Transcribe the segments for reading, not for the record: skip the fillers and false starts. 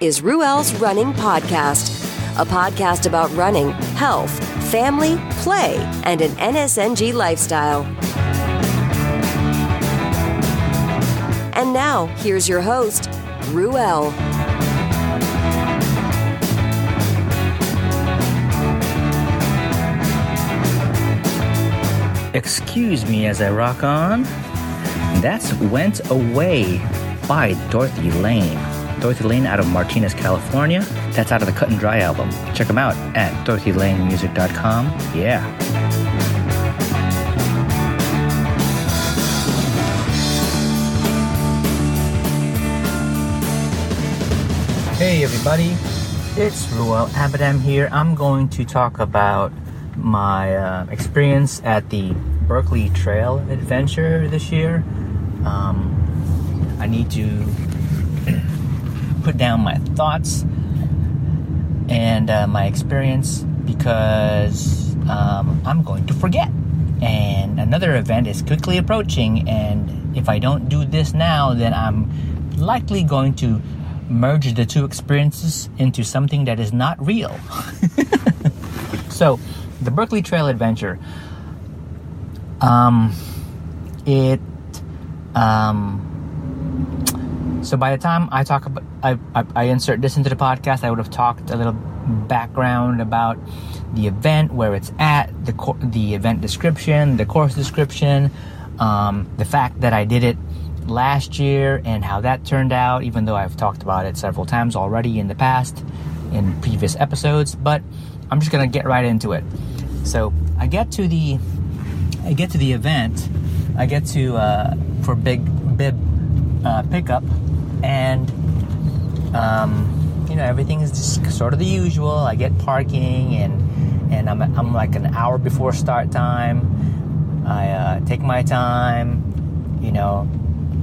is Ruel's Running Podcast, a podcast about running, health, family, play, and an NSNG lifestyle. And now, here's your host, Ruel. Excuse me as I rock on. That's Went Away by Dorothy Lane. Dorothy Lane out of Martinez, California. That's out of the Cut and Dry album. Check them out at dorothylanemusic.com. Yeah. Hey everybody, it's Ruel Abadam here. I'm going to talk about my experience at the Berkeley Trail Adventure this year. I need to put down my thoughts and my experience because I'm going to forget. And another event is quickly approaching, and if I don't do this now, then I'm likely going to merge the two experiences into something that is not real. So, the Berkeley Trail Adventure. So by the time I talk about, I insert this into the podcast, I would have talked a little background about the event, where it's at, the event description, the course description, the fact that I did it last year and how that turned out, even though I've talked about it several times already in the past, in previous episodes, but I'm just gonna get right into it. So I get to the event. I get to for Big Bib pickup, and everything is just sort of the usual. I get parking, and I'm like an hour before start time. I take my time.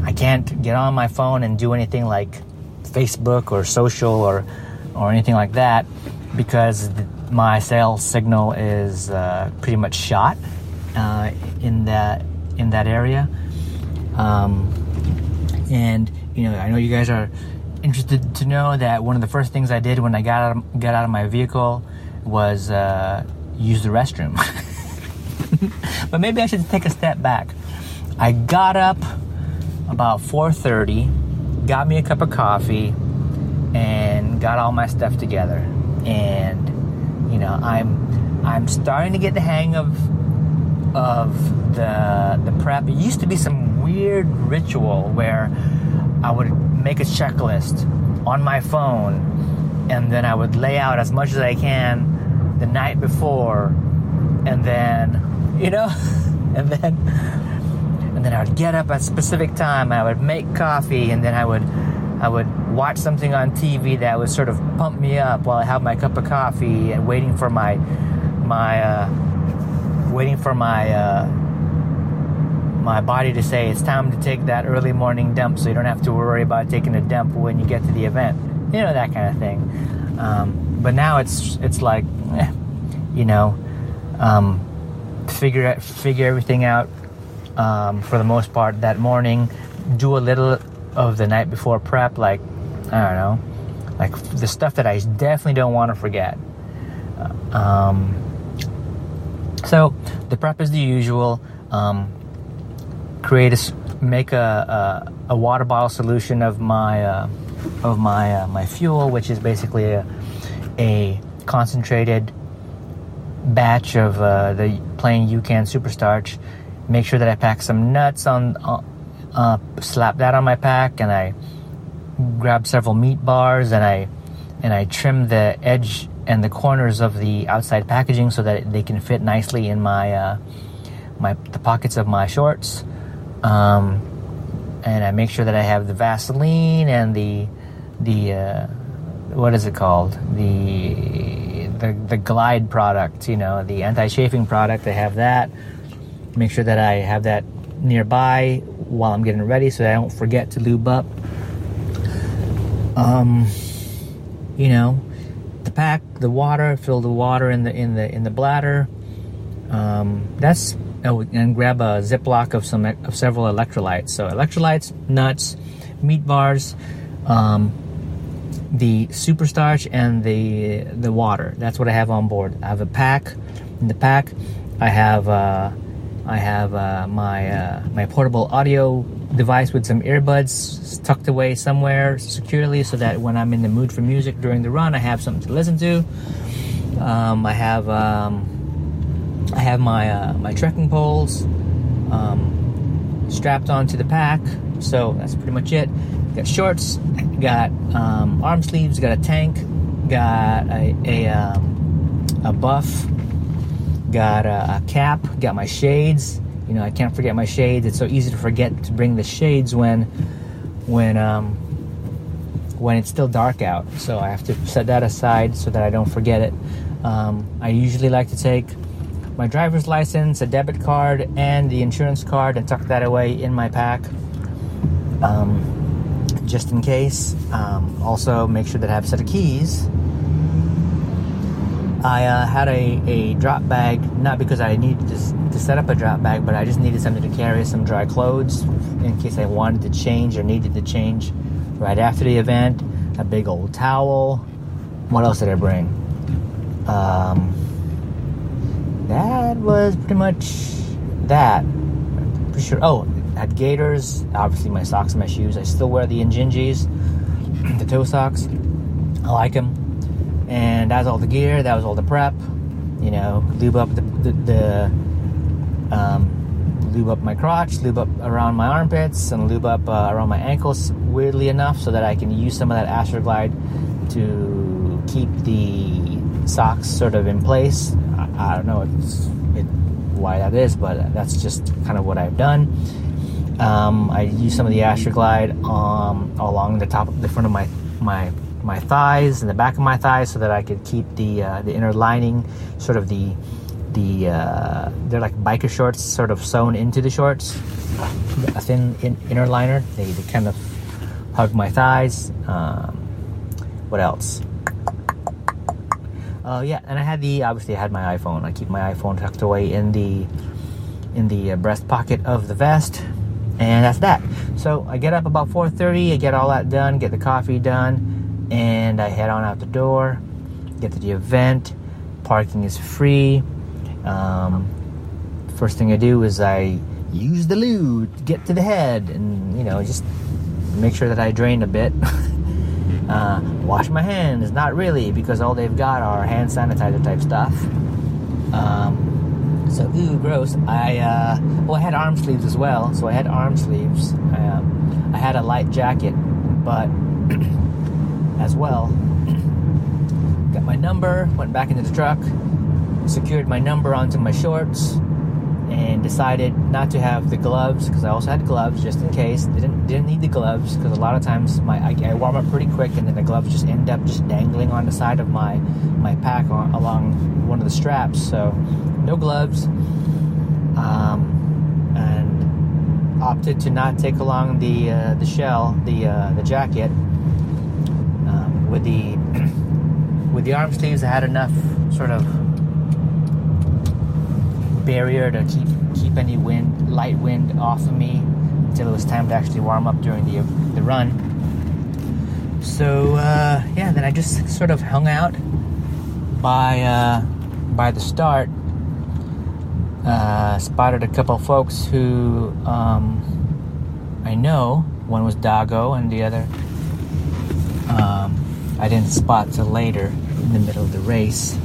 I can't get on my phone and do anything like Facebook or social or anything like that because my cell signal is pretty much shot in that area, and I know you guys are interested to know that one of the first things I did when I got out of my vehicle was use the restroom. But maybe I should take a step back. I got up about 4:30, got me a cup of coffee, and got all my stuff together. And I'm starting to get the hang of the prep. It used to be some weird ritual where I would make a checklist on my phone, and then I would lay out as much as I can the night before, and then and then I would get up at a specific time. I would make coffee, and then I would watch something on TV that would sort of pump me up while I have my cup of coffee and waiting for my body to say it's time to take that early morning dump, so you don't have to worry about taking a dump when you get to the event. That kind of thing. But now it's like, figure everything out for the most part that morning. Do a little of the night before prep, like the stuff that I definitely don't want to forget. So the prep is the usual. Make a water bottle solution of my fuel, which is basically a concentrated batch of the plain UCAN Superstarch. Make sure that I pack some nuts slap that on my pack, and I grab several meat bars, and I trim the edge and the corners of the outside packaging so that they can fit nicely in the pockets of my shorts. And I make sure that I have the Vaseline and the what is it called? The Glide product, the anti-chafing product. I have that. Make sure that I have that nearby while I'm getting ready so that I don't forget to lube up. The pack, the water, fill the water in the bladder. And grab a Ziploc of several electrolytes. So electrolytes, nuts, meat bars, the super starch and the water. That's what I have on board. I have a pack. In the pack, I have my portable audio device with some earbuds tucked away somewhere securely, so that when I'm in the mood for music during the run, I have something to listen to. I have my trekking poles strapped onto the pack. So that's pretty much it. Got shorts, got arm sleeves, got a tank, got a buff, got a cap, got my shades. You know, I can't forget my shades. It's so easy to forget to bring the shades when it's still dark out. So I have to set that aside so that I don't forget it. I usually like to take my driver's license, a debit card, and the insurance card and tuck that away in my pack, just in case. Also, make sure that I have a set of keys. I had a drop bag, not because I needed to set up a drop bag, but I just needed something to carry some dry clothes in case I wanted to change or needed to change right after the event. A big old towel. What else did I bring? That was pretty much that. I'm pretty sure. Oh, I had gaiters. Obviously, my socks and my shoes. I still wear the Injinjis, the toe socks. I like them. And that was all the gear. That was all the prep. You know, lube up lube up my crotch, lube up around my armpits, and lube up around my ankles. Weirdly enough, so that I can use some of that Astroglide to keep the socks sort of in place. I don't know why that is, but that's just kind of what I've done. I use some of the Astroglide along the front of my thighs and the back of my thighs, so that I could keep the inner lining, sort of they're like biker shorts, sort of sewn into the shorts, a thin inner liner. They kind of hug my thighs. What else? Yeah, and obviously I had my iPhone. I keep my iPhone tucked away in the breast pocket of the vest, and that's that. So I get up about 4:30. I get all that done, get the coffee done, and I head on out the door. Get to the event. Parking is free. First thing I do is I use the loo to get to the head, and just make sure that I drain a bit. Wash my hands, not really, because all they've got are hand sanitizer type stuff. So gross. I had arm sleeves as well, so I had arm sleeves. I had a light jacket, but as well, got my number, went back into the truck, secured my number onto my shorts, and decided not to have the gloves, because I also had gloves just in case. Didn't need the gloves, because a lot of times I warm up pretty quick, and then the gloves just end up just dangling on the side of my pack along one of the straps. So no gloves, and opted to not take along the shell, the jacket. With the arm sleeves, I had enough sort of barrier to keep any light wind off of me until it was time to actually warm up during the run. So then I just sort of hung out by the start. Spotted a couple folks who I know. One was Dago, and the other I didn't spot till later in the middle of the race.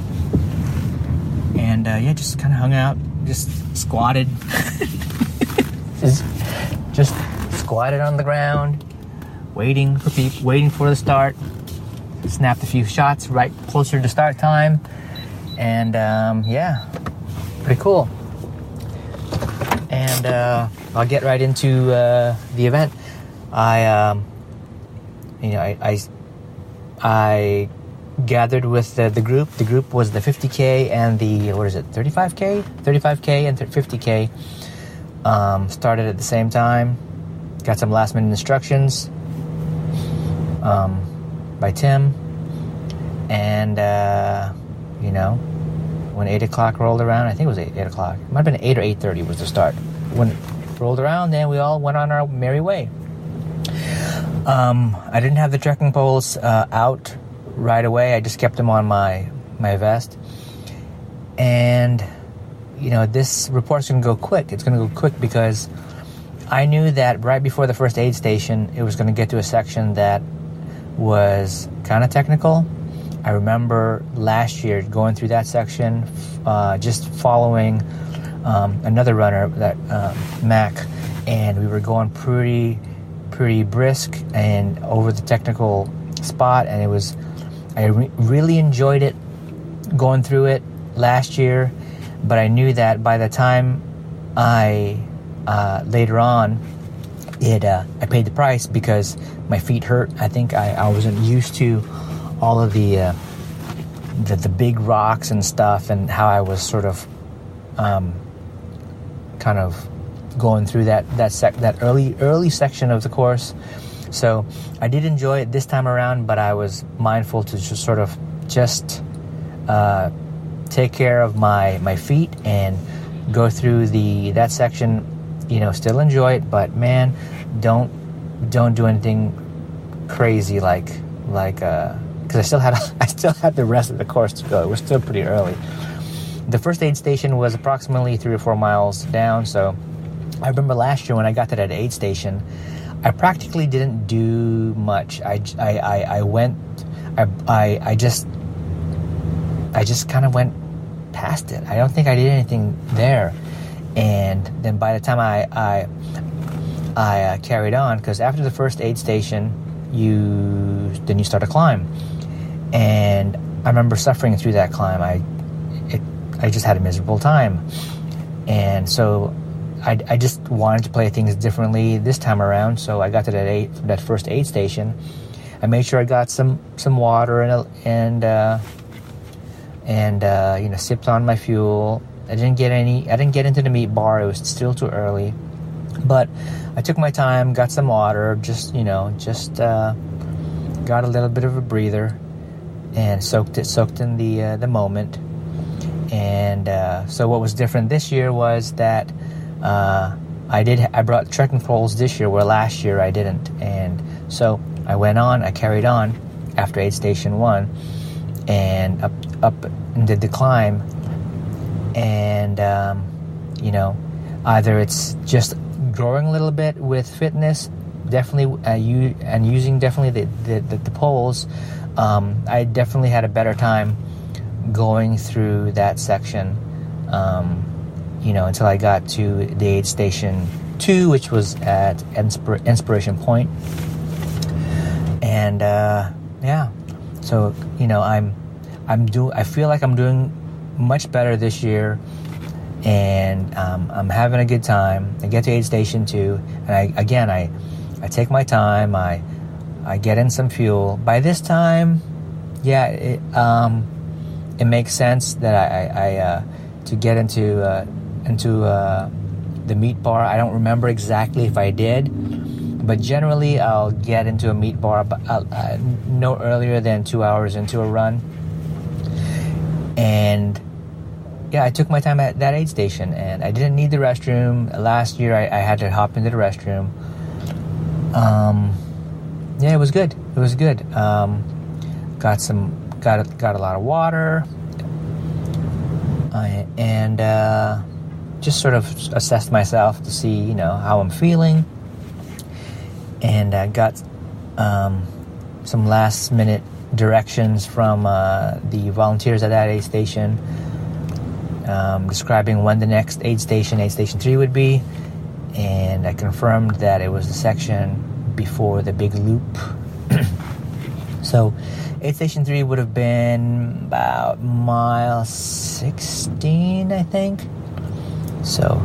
And just kind of hung out, just squatted, just squatted on the ground, waiting for the start. Snapped a few shots right closer to start time, and pretty cool. And I'll get right into the event. I gathered with the group. The group was the 50K and the 35K? 35K and 50K. Started at the same time. Got some last minute instructions by Tim. And, when 8 o'clock rolled around, I think it was 8 o'clock. It might have been 8 or 8:30 was the start. When it rolled around, then we all went on our merry way. I didn't have the trekking poles out right away. I just kept them on my vest. And, this report's going to go quick. It's going to go quick because I knew that right before the first aid station, it was going to get to a section that was kind of technical. I remember last year going through that section, just following another runner, that Mac, and we were going pretty brisk and over the technical spot, and I really enjoyed it going through it last year. But I knew that by the time I later on I paid the price because my feet hurt. I think I wasn't used to all of the big rocks and stuff, and how I was sort of kind of going through that early section of the course. So I did enjoy it this time around, but I was mindful to just sort of take care of my feet and go through that section. Still enjoy it, but man, don't do anything crazy like because I still had the rest of the course to go. It was still pretty early. The first aid station was approximately 3 or 4 miles down. So I remember last year when I got to that aid station, I practically didn't do much. I just kind of went past it. I don't think I did anything there. And then by the time I carried on, because after the first aid station, you start a climb. And I remember suffering through that climb. I just had a miserable time. And so I just wanted to play things differently this time around. So I got to that first aid station. I made sure I got some water and sipped on my fuel. I didn't get into the meat bar. It was still too early. But I took my time, got some water, just got a little bit of a breather and soaked in the moment. And so what was different this year was that I brought trekking poles this year, where last year I didn't. And so I carried on after aid station 1 and up and did the climb. And either it's just growing a little bit with fitness, definitely using definitely the poles. I definitely had a better time going through that section, until I got to the aid station 2, which was at Inspiration Point. And so I feel like I'm doing much better this year, and I'm having a good time. I get to aid station 2, and I take my time. I get in some fuel. By this time, it makes sense that I to get into the meat bar. I don't remember exactly if I did, but generally I'll get into a meat bar no earlier than 2 hours into a run. And I took my time at that aid station, and I didn't need the restroom. Last year I had to hop into the restroom. It was good. It was good. Got a lot of water, and just sort of assessed myself to see, how I'm feeling. And I got some last minute directions from the volunteers at that aid station, describing when the next aid station 3 would be. And I confirmed that it was the section before the big loop. So aid station 3 would have been about mile 16, I think. So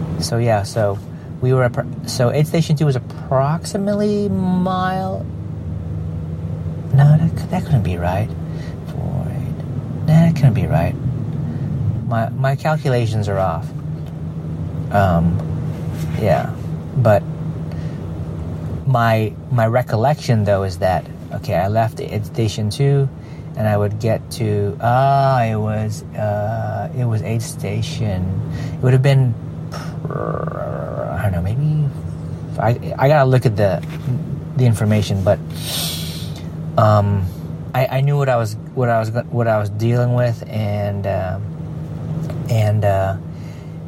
we were so aid station 2 was approximately mile. No, that couldn't be right. 4, 8. That couldn't be right. My calculations are off. But my recollection though is that I left aid station 2, and I would get to it was aid station. It would have been I don't know, maybe I gotta look at the information, but I knew what I was dealing with, and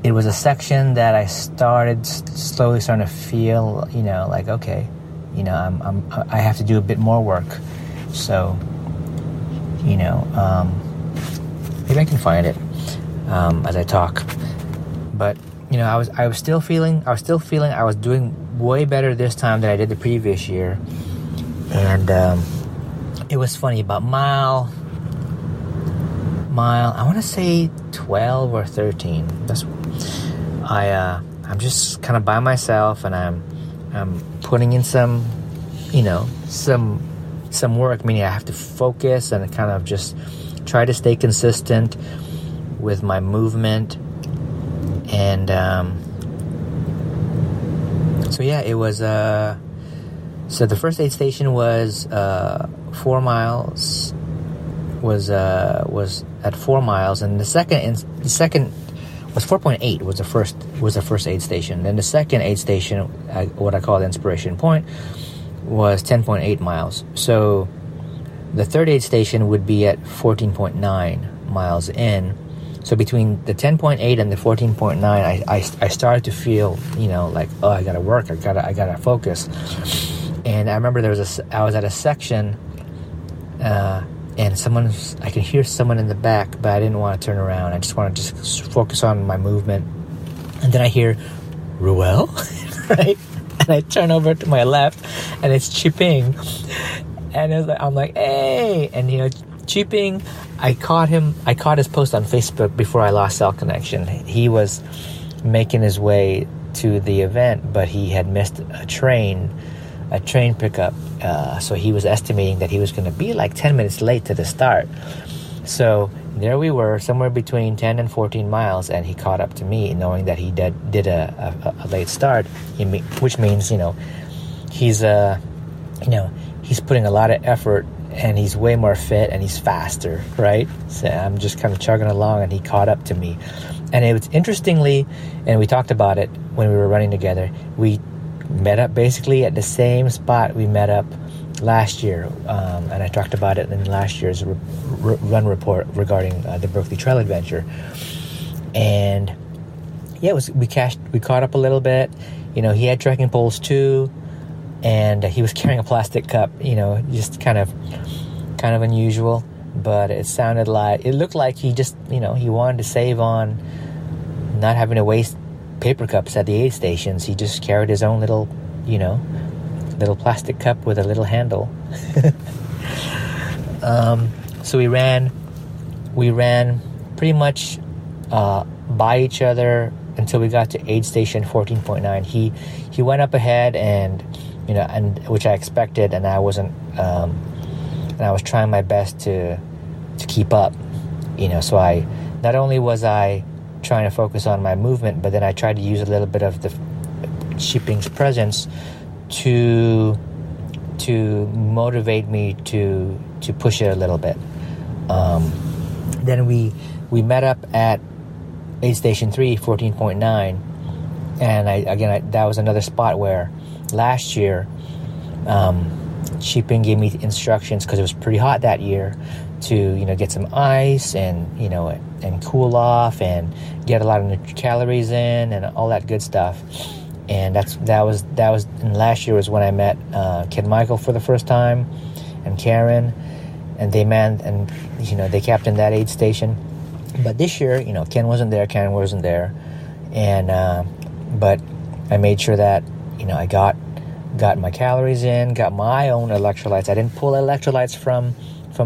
it was a section that I started slowly starting to feel, like, okay, I have to do a bit more work. So, maybe I can find it as I talk. But I was still feeling I was doing way better this time than I did the previous year, and it was funny, about mile I want to say 12 or 13. I'm just kind of by myself, and I'm putting in some work, meaning I have to focus and kind of just try to stay consistent with my movement. And so yeah, it was so the first aid station was 4 miles, was at 4 miles, and the second was 4.8 was the first aid station. Then the second aid station, what I call the inspiration point, was 10.8 miles. So the third aid station would be at 14.9 miles in. So between the 10.8 and the 14.9, I started to feel, like, oh, I gotta work, I gotta focus. And I remember I was at a section, and I could hear someone in the back, but I didn't want to turn around. I just wanted to just focus on my movement. And then I hear, Ruel, right? And I turn over to my left, and it's Chiping. And I'm like, hey! And, Chiping, I caught his post on Facebook before I lost cell connection. He was making his way to the event, but he had missed a train pickup. So he was estimating that he was going to be like 10 minutes late to the start. So there we were, somewhere between 10 and 14 miles, and he caught up to me, knowing that he did a late start, which means, he's putting a lot of effort, and he's way more fit, and he's faster, right? So I'm just kind of chugging along, and he caught up to me. And it was interestingly, and we talked about it when we were running together, we met up basically at the same spot we met up last year, and I talked about it in last year's run report regarding the Berkeley Trail Adventure. And yeah, we caught up a little bit. He had trekking poles too, and he was carrying a plastic cup. Just kind of unusual, but it looked like he just he wanted to save on not having to waste paper cups at the aid stations. He just carried his own little plastic cup with a little handle. So we ran pretty much by each other until we got to aid station 14.9. He went up ahead, and which I expected, and I wasn't, and I was trying my best to keep up. So I not only was I trying to focus on my movement, but then I tried to use a little bit of the Shipping's presence to motivate me to push it a little bit. Then we met up at aid station 3, 14.9, and that was another spot where last year Shipping gave me instructions, because it was pretty hot that year, to get some ice and and cool off and get a lot of calories in and all that good stuff. And that was and last year was when I met Kid Michael for the first time, and Karen, and they they captained that aid station. But this year, Ken wasn't there, Karen wasn't there, and but I made sure that I got my calories in, got my own electrolytes. I didn't pull electrolytes from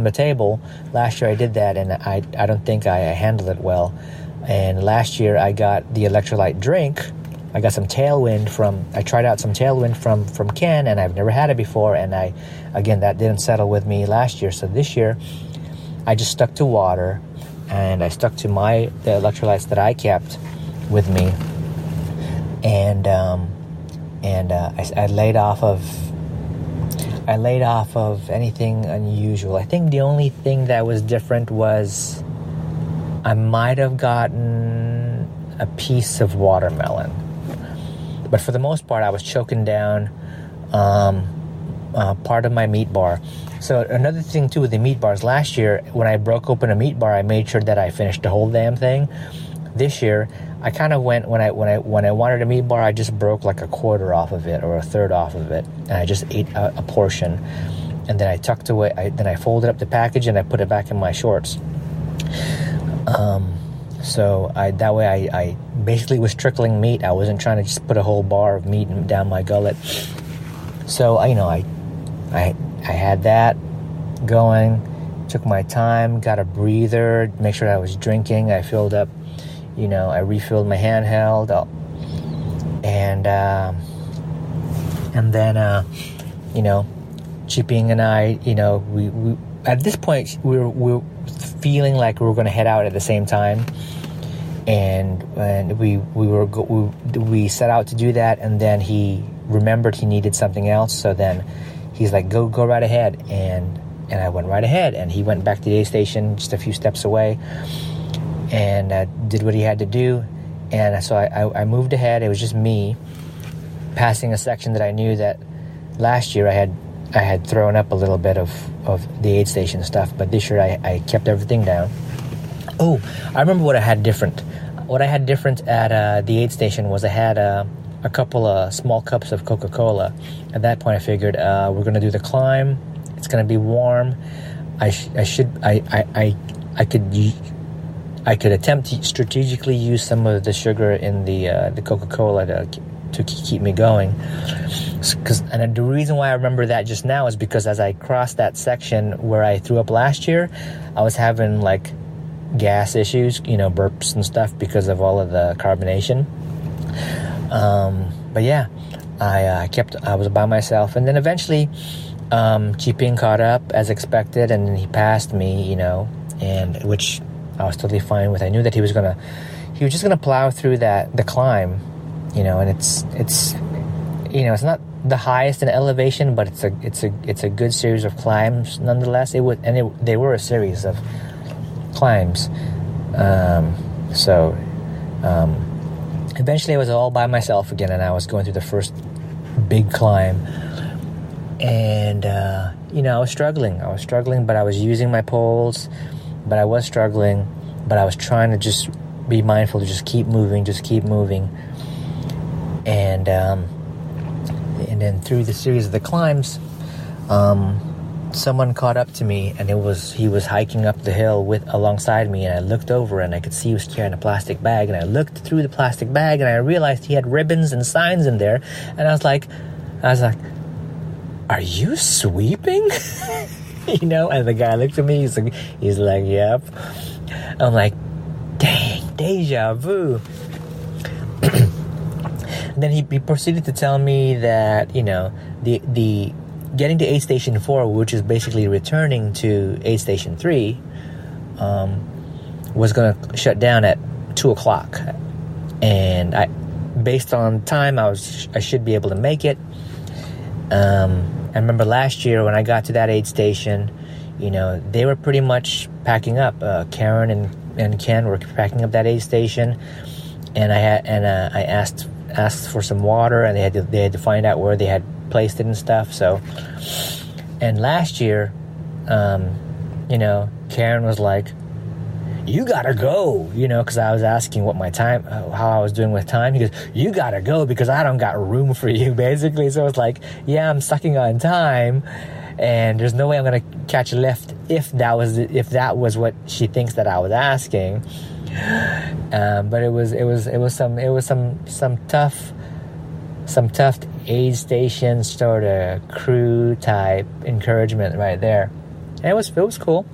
the table. Last year I did that, and I don't think I handled it well. And last year I got the electrolyte drink. I got some I tried out some Tailwind from Ken, and I've never had it before, and that didn't settle with me last year. So this year I just stuck to water, and I stuck to the electrolytes that I kept with me, and I laid off of anything unusual. I think the only thing that was different was I might have gotten a piece of watermelon, but for the most part I was choking down part of my meat bar. So another thing too with the meat bars, last year when I broke open a meat bar, I made sure that I finished the whole damn thing. This year, I kind of went when I wanted a meat bar, I just broke like a quarter off of it or a third off of it, and I just ate a portion, and then I tucked away. Then I folded up the package and I put it back in my shorts. So that way I basically was trickling meat. I wasn't trying to just put a whole bar of meat down my gullet. So I had that going. Took my time, got a breather, make sure I was drinking. I filled up. I refilled my handheld, and then Chipping and I, we at this point we're feeling like we were going to head out at the same time, and we set out to do that, and then he remembered he needed something else, so then he's like, go right ahead, and I went right ahead, and he went back to the aid station just a few steps away. And did what he had to do, and so I moved ahead. It was just me passing a section that I knew that last year I had thrown up a little bit of the aid station stuff, but this year I kept everything down. Oh, I remember what I had different. What I had different at the aid station was I had a couple of small cups of Coca-Cola. At that point, I figured we're going to do the climb. It's going to be warm. I could attempt to strategically use some of the sugar in the Coca-Cola to keep me going. And the reason why I remember that just now is because as I crossed that section where I threw up last year, I was having like gas issues, burps and stuff because of all of the carbonation. But yeah, I was by myself, and then eventually Chiping caught up as expected, and he passed me, and which I was totally fine with. I knew that he was just gonna plow through the climb, and it's not the highest in elevation, but it's a good series of climbs nonetheless. They were a series of climbs. Eventually I was all by myself again, and I was going through the first big climb, and I was struggling, but I was using my poles. But I was struggling, but I was trying to just be mindful to just keep moving. And then through the series of the climbs, someone caught up to me, and he was hiking up the hill alongside me, and I looked over and I could see he was carrying a plastic bag, and I looked through the plastic bag and I realized he had ribbons and signs in there, and I was like, are you sweeping? And the guy looked at me, he's like, yep. I'm like, dang, deja vu. Then he proceeded to tell me that, the getting to aid station 4, which is basically returning to aid station 3, was going to shut down at 2:00. And based on time, I should be able to make it. I remember last year when I got to that aid station, they were pretty much packing up. Karen and Ken were packing up that aid station, and I asked for some water, and they had to find out where they had placed it and stuff. So, and last year, Karen was like, you gotta go, because I was asking what my time, how I was doing with time. He goes, you gotta go because I don't got room for you, basically. So it's like, yeah, I'm sucking on time, and there's no way I'm gonna catch a lift if that was what she thinks that I was asking. But it was some tough aid station sort of crew type encouragement right there, and it was cool.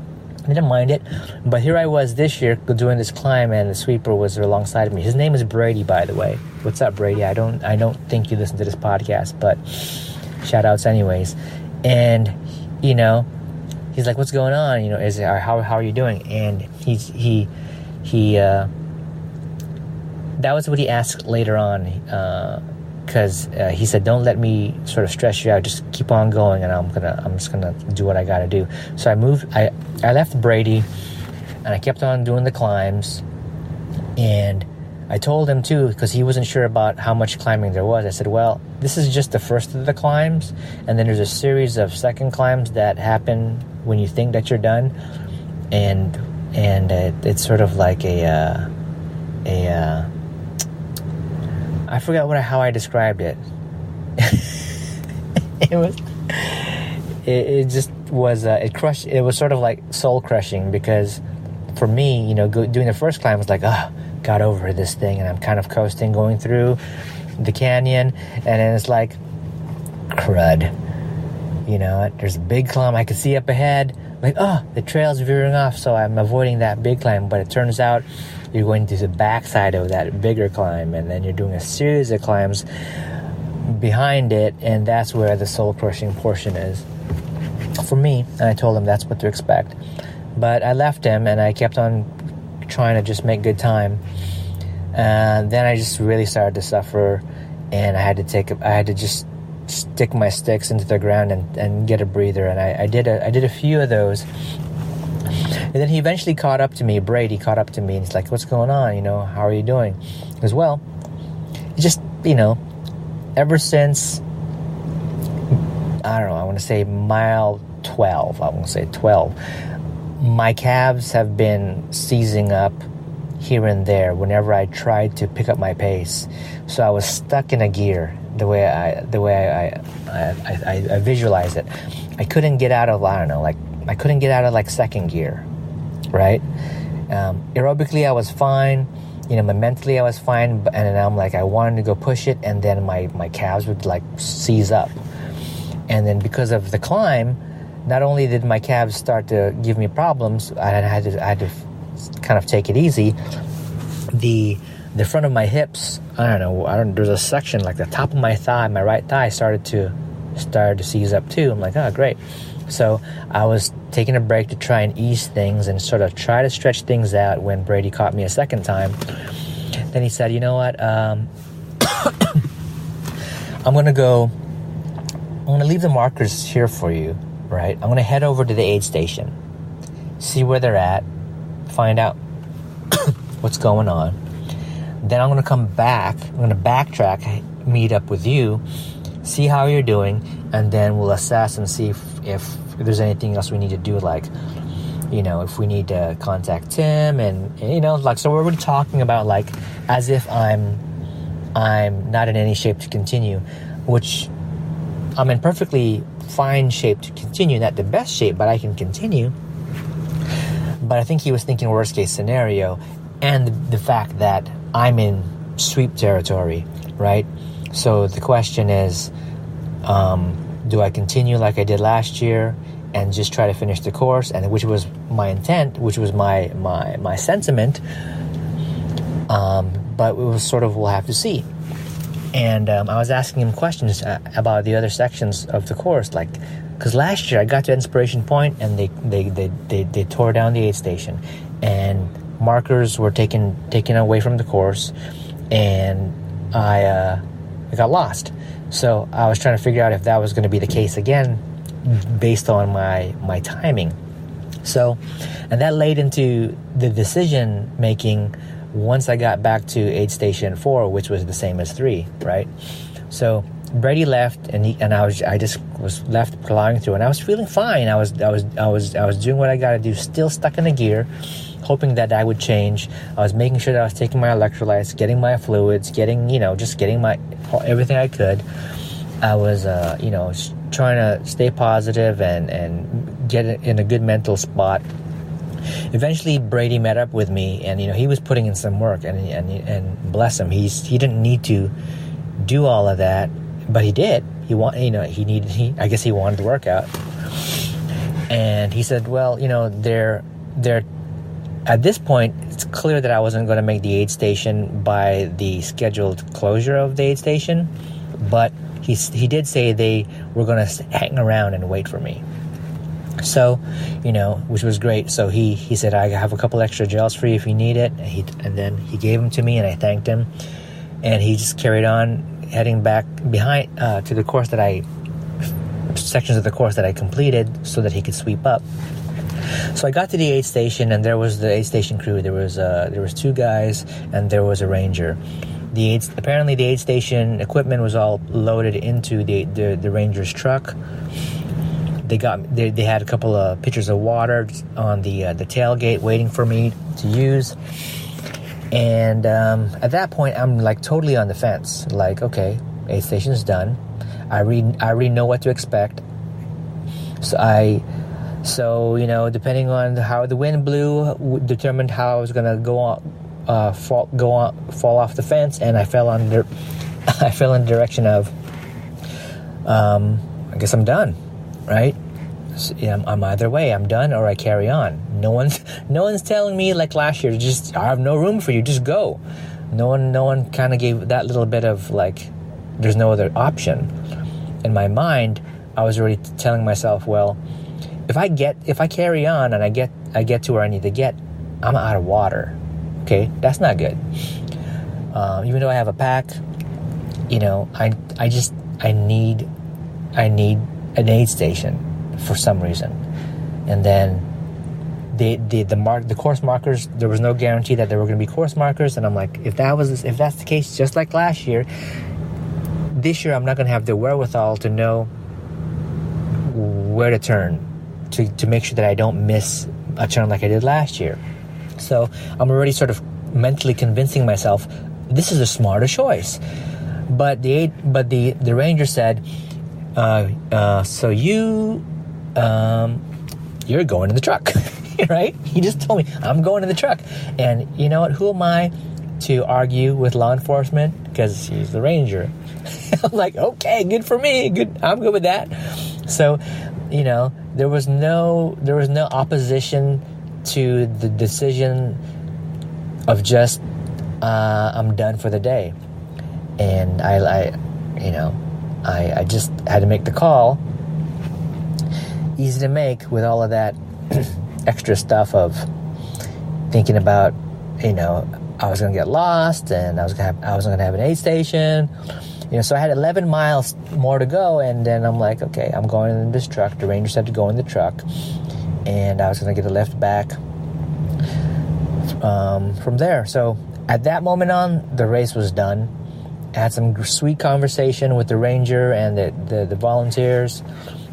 I didn't mind it, but here I was this year doing this climb, and the sweeper was alongside of me. His name is Brady, by the way. What's up, Brady? I don't think you listen to this podcast, but shout outs anyways. And he's like, "What's going on? How are you doing?" And he that was what he asked later on, because he said, "Don't let me sort of stress you out. Just keep on going, and I'm just gonna do what I gotta do." So I left Brady, and I kept on doing the climbs, and I told him too, because he wasn't sure about how much climbing there was. I said, well, this is just the first of the climbs, and then there's a series of second climbs that happen when you think that you're done, and it's sort of like I forgot how I described it. It was sort of like soul crushing, because for me, doing the first climb was like, got over this thing, and I'm kind of coasting going through the canyon, and then it's like, crud, there's a big climb I could see up ahead, like, the trail's veering off, so I'm avoiding that big climb, but it turns out you're going to the backside of that bigger climb, and then you're doing a series of climbs behind it, and that's where the soul-crushing portion is for me. And I told him that's what to expect, but I left him, and I kept on trying to just make good time, and then I just really started to suffer, and I had to just stick my sticks into the ground and get a breather, and I did a few of those. And then he eventually caught up to me. Brady caught up to me, and he's like, what's going on? How are you doing? As well, just, ever since, I don't know, I want to say mile 12, my calves have been seizing up here and there whenever I tried to pick up my pace. So I was stuck in a gear, the way I visualize it. I couldn't get out of, second gear, right? Aerobically, I was fine. Mentally, I was fine. And then I'm like, I wanted to go push it, and then my calves would seize up. And then because of the climb, not only did my calves start to give me problems, I had to kind of take it easy. The front of my hips, there's a section, like the top of my thigh, my right thigh started to seize up too. I'm like, oh, great. So I was taking a break to try and ease things and sort of try to stretch things out when Brady caught me a second time. Then he said, you know what, I'm going to leave the markers here for you, right? I'm going to head over to the aid station, see where they're at, find out what's going on. Then I'm going to come back, I'm going to backtrack, meet up with you, see how you're doing, and then we'll assess and see if there's anything else we need to do, if we need to contact Tim, and so we're really talking about as if I'm not in any shape to continue, which I'm in perfectly fine shape to continue, not the best shape, but I can continue. But I think he was thinking worst case scenario, and the fact that I'm in sweep territory, right? So the question is, do I continue like I did last year and just try to finish the course, and which was my intent, which was my sentiment, but it was sort of, we'll have to see. And I was asking him questions about the other sections of the course, because last year I got to Inspiration Point and they tore down the aid station, and markers were taken away from the course, and I got lost. So I was trying to figure out if that was going to be the case again, based on my timing. So, and that laid into the decision making once I got back to aid station 4, which was the same as 3, right? So Brady left, and I just was left plowing through, and I was feeling fine. I was doing what I got to do, still stuck in a gear, hoping that would change. I was making sure that I was taking my electrolytes, getting my fluids, getting my everything I could. I was trying to stay positive and get in a good mental spot. Eventually Brady met up with me, and he was putting in some work, and bless him, he didn't need to do all of that, but he did. I guess he wanted the workout. And he said, well, they're at this point, it's clear that I wasn't going to make the aid station by the scheduled closure of the aid station, but he did say they were going to hang around and wait for me. So, which was great. So he said, I have a couple extra gels for you if you need it. And then he gave them to me, and I thanked him. And he just carried on heading back behind to the course sections of the course that I completed, so that he could sweep up. So I got to the aid station, and there was the aid station crew. There was 2 guys, and there was a ranger. Apparently the aid station equipment was all loaded into the ranger's truck. They had a couple of pitchers of water on the tailgate waiting for me to use. And at that point, I'm like totally on the fence. Like, okay, aid station's done. I already know what to expect. So you know, depending on how the wind blew, determined how I was gonna fall off the fence, and I fell in the direction of, I guess I'm done, right? So, yeah, I'm either way. I'm done or I carry on. No one's telling me like last year, just I have no room for you, just go. No one kind of gave that little bit of like, there's no other option. In my mind, I was already telling myself, well, if I carry on and I get to where I need to get, I'm out of water. Okay, that's not good. Even though I have a pack, you know, I need an aid station for some reason. And then the course markers, there was no guarantee that there were going to be course markers, and I'm like, if that's the case, just like last year, this year I'm not going to have the wherewithal to know where to turn to make sure that I don't miss a turn like I did last year. So I'm already sort of mentally convincing myself this is a smarter choice. But the ranger said, so you're going in the truck, right? He just told me I'm going in the truck, and you know what? Who am I to argue with law enforcement? Because he's the ranger. I'm like, okay, good for me. Good, I'm good with that. So, you know, there was no opposition to the decision of just I'm done for the day, and I just had to make the call. Easy to make with all of that extra stuff of thinking about, you know, I was going to get lost, and I was going to have an aid station. You know, so I had 11 miles more to go, and then I'm like, okay, I'm going in this truck. The ranger said to go in the truck, and I was going to get a lift back from there. So at that moment on, the race was done. I had some sweet conversation with the ranger and the volunteers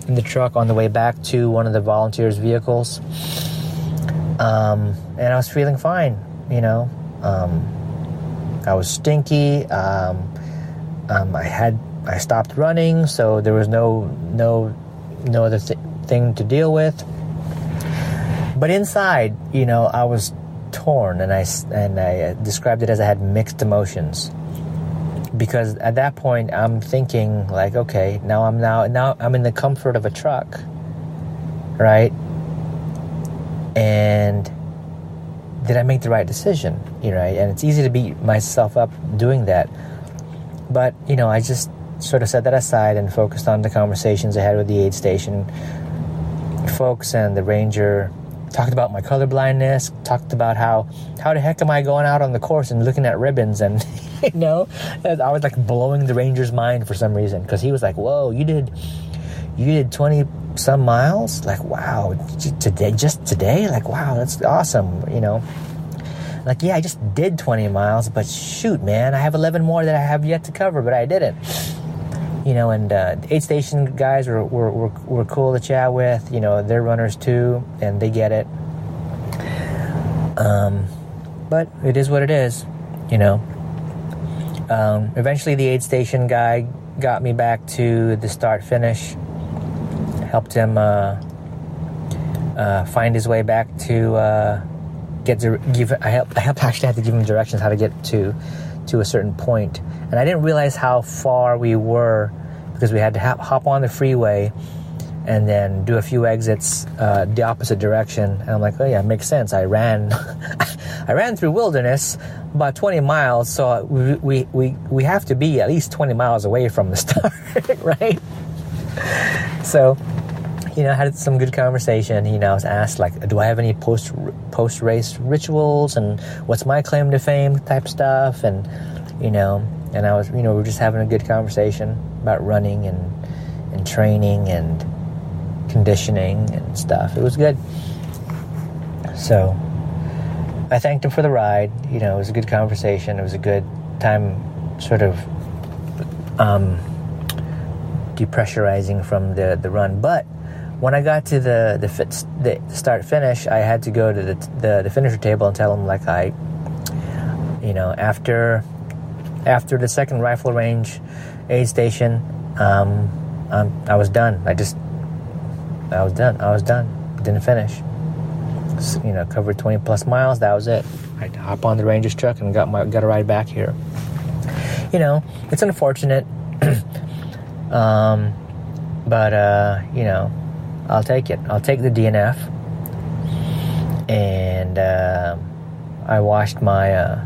in the truck on the way back to one of the volunteers' vehicles. And I was feeling fine, you know. I was stinky. I stopped running, so there was no other thing to deal with. But inside, you know, I was torn, and I described it as I had mixed emotions, because at that point I'm thinking like, okay, now I'm in the comfort of a truck, right? And did I make the right decision? You know, right? And it's easy to beat myself up doing that. But, you know, I just sort of set that aside and focused on the conversations I had with the aid station folks, and the ranger talked about my colorblindness, talked about how the heck am I going out on the course and looking at ribbons, and, you know, I was like blowing the ranger's mind for some reason, because he was like, whoa, you did 20 some miles? Like, wow, just today? Like, wow, that's awesome, you know. Like, yeah, I just did 20 miles, but shoot, man, I have 11 more that I have yet to cover, but I didn't. You know, and the aid station guys were cool to chat with. You know, they're runners too, and they get it. But it is what it is, you know. Eventually, the aid station guy got me back to the start-finish, helped him find his way back to... I helped actually have to give him directions how to get to a certain point. And I didn't realize how far we were, because we had to hop on the freeway and then do a few exits the opposite direction. And I'm like, oh yeah, it makes sense. I ran through wilderness about 20 miles, so we have to be at least 20 miles away from the start, right? So, you know, I had some good conversation. You know, I was asked, like, do I have any post-race rituals, and what's my claim to fame type stuff, and, you know, and I was, you know, we were just having a good conversation about running and training and conditioning and stuff. It was good. So I thanked him for the ride. It was a good conversation. It was a good time sort of depressurizing from the run. But when I got to the start-finish, I had to go to the finisher table and tell him, like, after the second rifle range aid station, I was done. I was done. Didn't finish. Covered 20 plus miles. That was it. I hop on the Ranger's truck and got a ride back here. It's unfortunate, but I'll take it. I'll take the DNF, and I washed my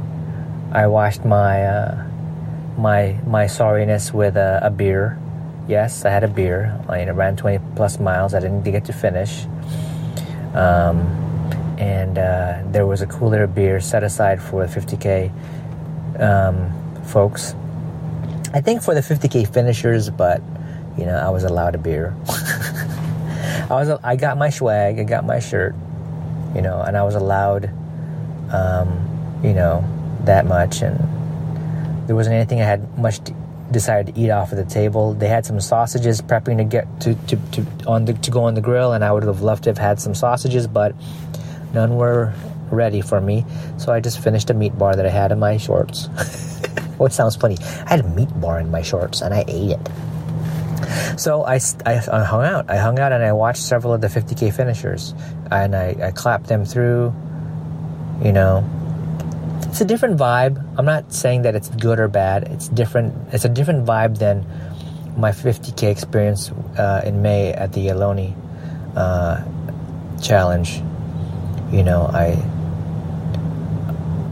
sorriness with a beer. Yes, I had a beer. I ran 20 plus miles. I didn't get to finish. And there was a cooler beer set aside for the 50K folks. I think for the 50K finishers, but I was allowed a beer. I got my swag, I got my shirt, and I was allowed, that much, and there wasn't anything I had much desire to eat off of the table. They had some sausages prepping to get to go on the grill, and I would have loved to have had some sausages, but none were ready for me, so I just finished a meat bar that I had in my shorts. Well, it sounds funny. I had a meat bar in my shorts, and I ate it. So I hung out. And I watched several of the 50K finishers, and I clapped them through. It's a different vibe. I'm not saying that it's good or bad. It's different. It's a different vibe than my 50K experience in May at the Ohlone challenge. I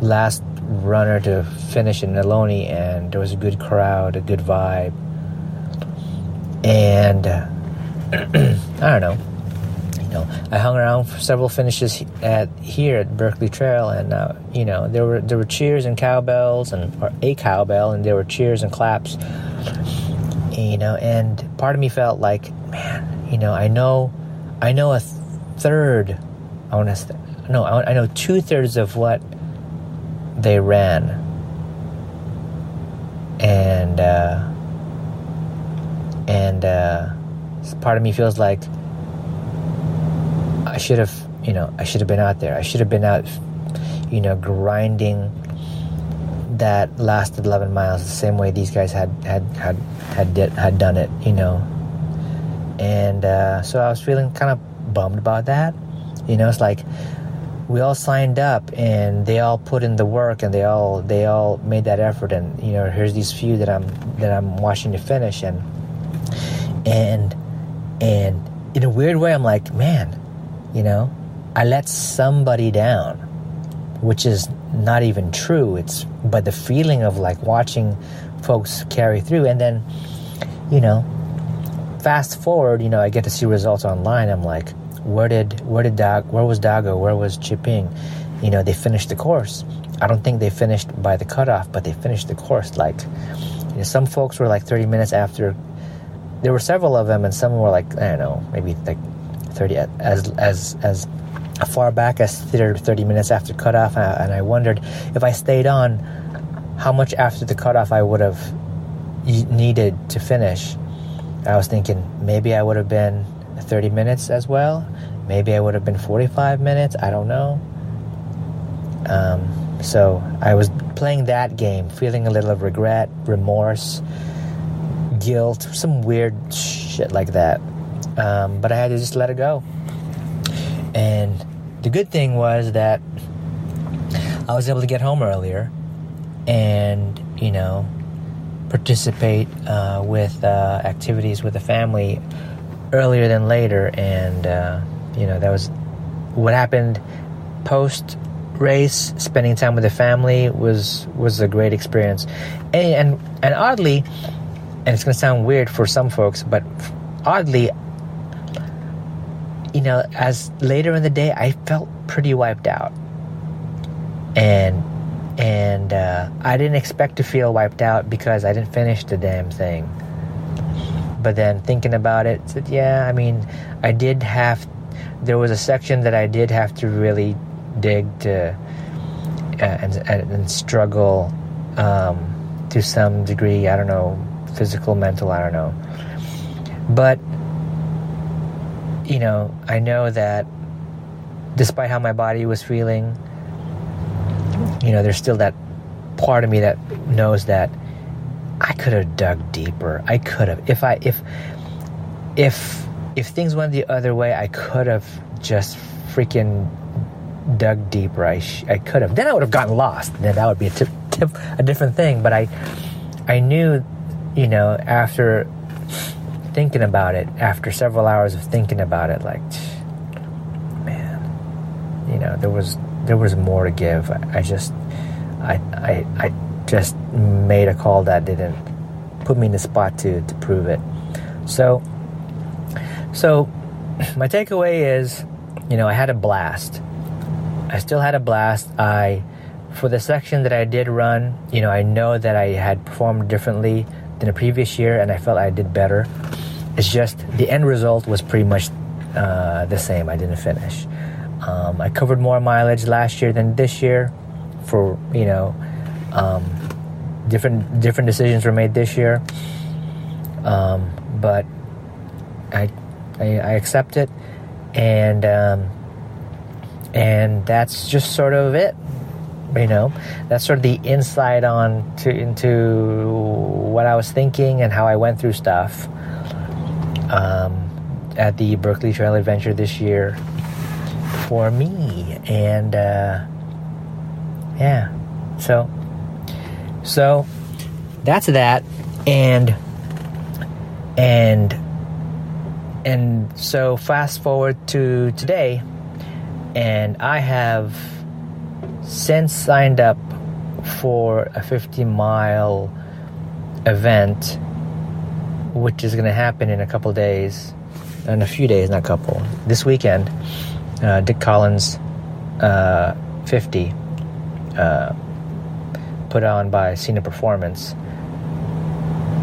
last runner to finish in Ohlone, and there was a good crowd, a good vibe, and I don't know. I hung around for several finishes here at Berkeley Trail, and there were cheers and cowbells, or a cowbell, and there were cheers and claps. And part of me felt like, man, I know a third. I know 2/3 of what they ran, and part of me feels like I should have been out there. I should have been out, grinding that last 11 miles the same way these guys had done it, And so I was feeling kind of bummed about that. It's like we all signed up and they all put in the work and they all made that effort, and here's these few that I'm watching to finish, and in a weird way I'm like, man, I let somebody down, which is not even true. But the feeling of like watching folks carry through, and then fast forward, I get to see results online. I'm like, where was Dago? Where was Chiping? They finished the course. I don't think they finished by the cutoff, but they finished the course. Like, some folks were like 30 minutes after. There were several of them, and some were like, I don't know, maybe like 30 as far back as 30 minutes after cutoff. And I wondered if I stayed on, how much after the cutoff I would have needed to finish. I was thinking maybe I would have been 30 minutes as well. Maybe I would have been 45 minutes. I don't know. So I was playing that game, feeling a little of regret, remorse, guilt, some weird shit like that. But I had to just let it go. And the good thing was that I was able to get home earlier and, participate with activities with the family earlier than later. And, that was what happened post race. Spending time with the family was a great experience. And oddly, and it's going to sound weird for some folks, but oddly, as later in the day, I felt pretty wiped out. And I didn't expect to feel wiped out because I didn't finish the damn thing. But then thinking about it, said, yeah, I mean, there was a section that I did have to really dig to and struggle to some degree. I don't know, physical, mental, I don't know. But, I know that despite how my body was feeling, there's still that part of me that knows that I could have dug deeper. I could have. If things went the other way, I could have just freaking dug deeper. I could have. Then I would have gotten lost. Then that would be a different thing. But I knew, after thinking about it, after several hours of thinking about it, like, man, there was more to give. I just made a call that didn't put me in the spot to prove it. So my takeaway is, I had a blast. I still had a blast. For the section that I did run, I know that I had performed differently than the previous year, and I felt I did better. It's just the end result was pretty much the same. I didn't finish. I covered more mileage last year than this year. For different decisions were made this year, but I accept it, and that's just sort of it. That's sort of the insight into what I was thinking and how I went through stuff at the Berkeley Trail Adventure this year for me. And so that's that. And so fast forward to today, and I have since signed up for a 50-mile event, which is going to happen in a couple days, in a few days, not a couple, this weekend. Dick Collins 50, put on by Cena Performance,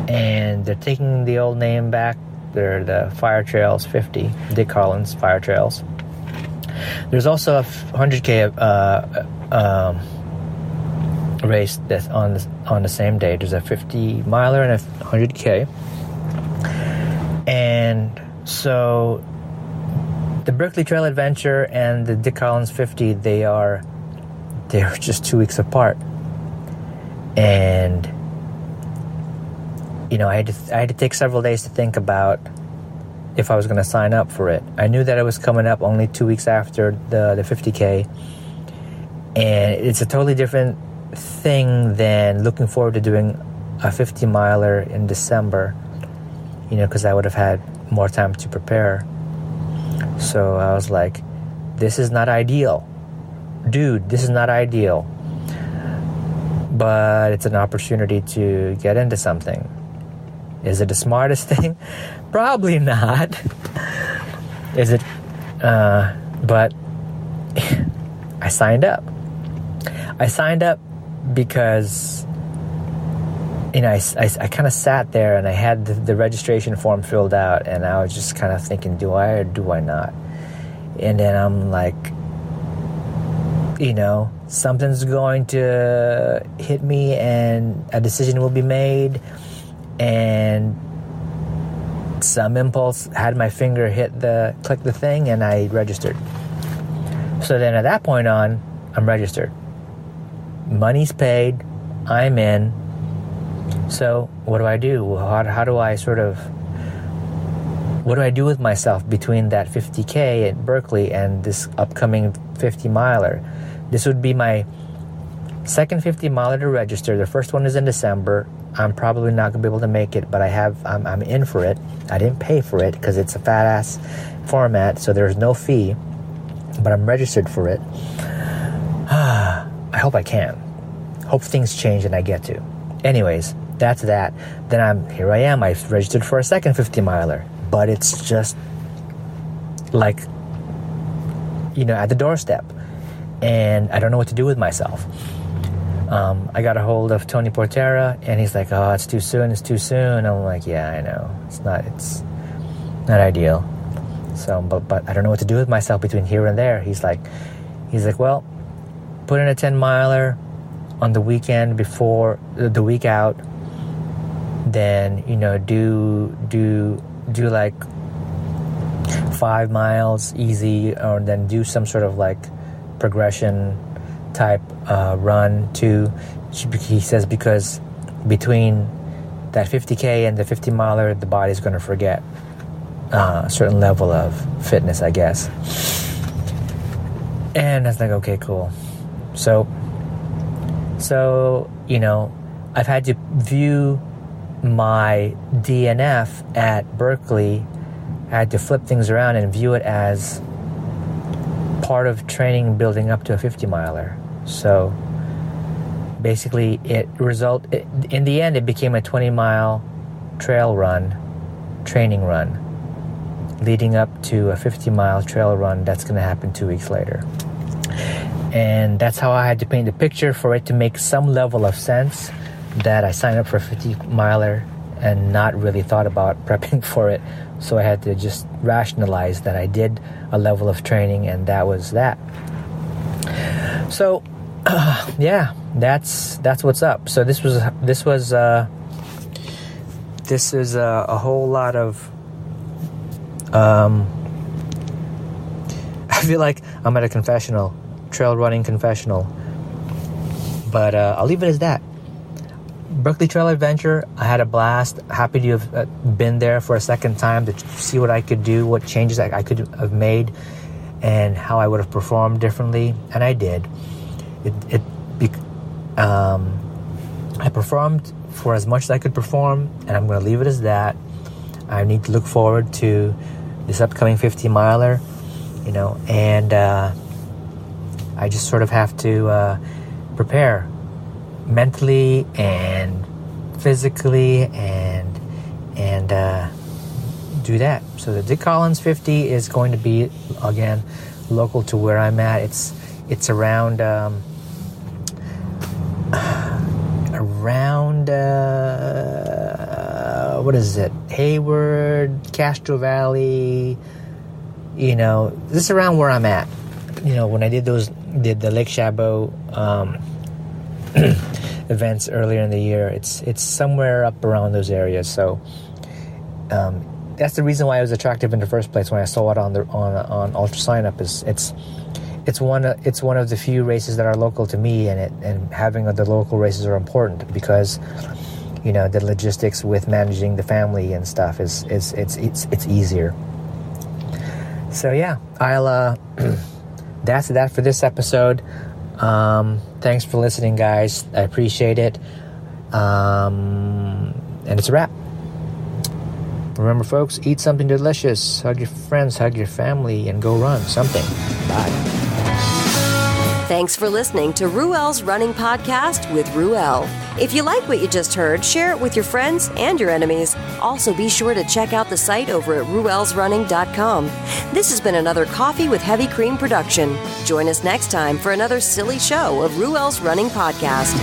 and they're taking the old name back. They're the Fire Trails 50, Dick Collins Fire Trails. There's also a 100K race that's on the same day. There's a 50-miler and a 100K. And so the Berkeley Trail Adventure and the Dick Collins 50, they're just 2 weeks apart. And I had to take several days to think about if I was going to sign up for it. I knew that it was coming up only 2 weeks after the 50K, and it's a totally different thing than looking forward to doing a 50-miler in December, because I would have had more time to prepare. So I was like, this is not ideal. Dude, this is not ideal. But it's an opportunity to get into something. Is it the smartest thing? Probably not. Is it? But I signed up. I signed up because, I kind of sat there and I had the registration form filled out, and I was just kind of thinking, do I or do I not? And then I'm like, something's going to hit me and a decision will be made, and some impulse had my finger click the thing, and I registered. So then at that point on, I'm registered. Money's paid. I'm in. So what do I do? How do I what do I do with myself between that 50K at Berkeley and this upcoming 50-miler? This would be my second 50-miler to register. The first one is in December. I'm probably not going to be able to make it, but I'm in for it. I didn't pay for it because it's a fat-ass format, so there's no fee, but I'm registered for it. I hope I can. Hope things change and I get to. Anyways, that's that. Then here I am. I've registered for a second 50-miler, but it's just like, at the doorstep, and I don't know what to do with myself. I got a hold of Tony Portera, and he's like, oh, it's too soon. I'm like, yeah, I know. It's not ideal. So, but I don't know what to do with myself between here and there. He's like, He's like, well, put in a 10 miler on the weekend before the week out, then do like 5 miles easy, or then do some sort of like progression type run too. He says because between that 50K and the 50 miler, the body's going to forget a certain level of fitness, I guess. And I was like, okay, cool. So I've had to view my DNF at Berkeley. I had to flip things around and view it as part of training building up to a 50 miler. So basically in the end, it became a 20-mile training run, leading up to a 50-mile trail run that's going to happen 2 weeks later. And that's how I had to paint the picture for it to make some level of sense that I signed up for a 50-miler and not really thought about prepping for it. So I had to just rationalize that I did a level of training, and that was that. So, that's what's up. So this is a whole lot of. I feel like I'm at a confessional, trail running confessional. But I'll leave it as that. Berkeley Trail Adventure, I had a blast. Happy to have been there for a second time to see what I could do, what changes I could have made, and how I would have performed differently. And I did. I performed for as much as I could perform, and I'm going to leave it as that. I need to look forward to this upcoming 50-miler, and I just sort of have to prepare mentally and physically and do that. So the Dick Collins 50 is going to be, again, local to where I'm at. It's around what is it? Hayward, Castro Valley. This is around where I'm at. When I did the Lake Chabot events earlier in the year, it's somewhere up around those areas. So that's the reason why it was attractive in the first place when I saw it on Ultra Sign Up. It's one of the few races that are local to me, and having the local races are important because the logistics with managing the family and stuff is it's easier. So yeah, I'll that's that for this episode. Thanks for listening, guys. I appreciate it. And it's a wrap. Remember, folks, eat something delicious, hug your friends, hug your family, and go run something. Bye. Thanks for listening to Ruel's Running Podcast with Ruel. If you like what you just heard, share it with your friends and your enemies. Also, be sure to check out the site over at ruelsrunning.com. This has been another Coffee with Heavy Cream production. Join us next time for another silly show of Ruel's Running Podcast.